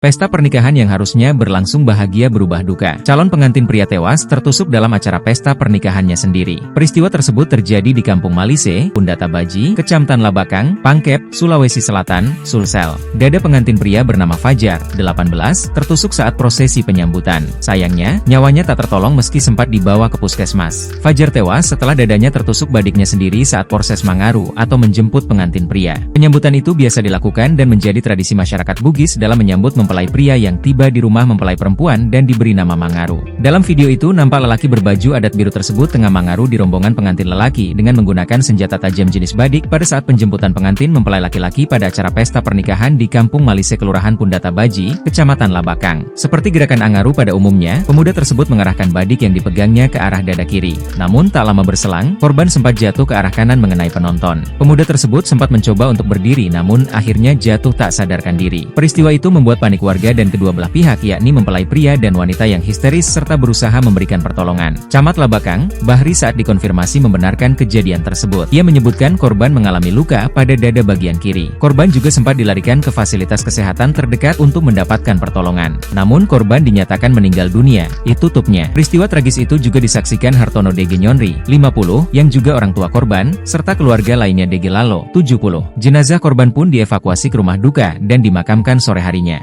Pesta pernikahan yang harusnya berlangsung bahagia berubah duka. Calon pengantin pria tewas tertusuk dalam acara pesta pernikahannya sendiri. Peristiwa tersebut terjadi di Kampung Malise, Pundata Baji, Kecamatan Labakang, Pangkep, Sulawesi Selatan, Sulsel. Dada pengantin pria bernama Fajar, 18, tertusuk saat prosesi penyambutan. Sayangnya, nyawanya tak tertolong meski sempat dibawa ke puskesmas. Fajar tewas setelah dadanya tertusuk badiknya sendiri saat proses mangaru atau menjemput pengantin pria. Penyambutan itu biasa dilakukan dan menjadi tradisi masyarakat Bugis dalam menyambut mempelai pria yang tiba di rumah mempelai perempuan dan diberi nama mangaru. Dalam video itu nampak lelaki berbaju adat biru tersebut tengah mangaru di rombongan pengantin lelaki dengan menggunakan senjata tajam jenis badik pada saat penjemputan pengantin mempelai laki-laki pada acara pesta pernikahan di Kampung Malise Kelurahan Pundata Baji, Kecamatan Labakang. Seperti gerakan angaru pada umumnya, pemuda tersebut mengarahkan badik yang dipegangnya ke arah dada kiri. Namun tak lama berselang, korban sempat jatuh ke arah kanan mengenai penonton. Pemuda tersebut sempat mencoba untuk berdiri namun akhirnya jatuh tak sadarkan diri. Peristiwa itu membuat panik warga dan kedua belah pihak yakni mempelai pria dan wanita yang histeris serta berusaha memberikan pertolongan. Camat Labakang, Bahri saat dikonfirmasi membenarkan kejadian tersebut. Ia menyebutkan korban mengalami luka pada dada bagian kiri. Korban juga sempat dilarikan ke fasilitas kesehatan terdekat untuk mendapatkan pertolongan. Namun korban dinyatakan meninggal dunia. Tutupnya. Peristiwa tragis itu juga disaksikan Hartono Dege Nyonri, 50, yang juga orang tua korban, serta keluarga lainnya Dege Lalo, 70. Jenazah korban pun dievakuasi ke rumah duka dan dimakamkan sore harinya.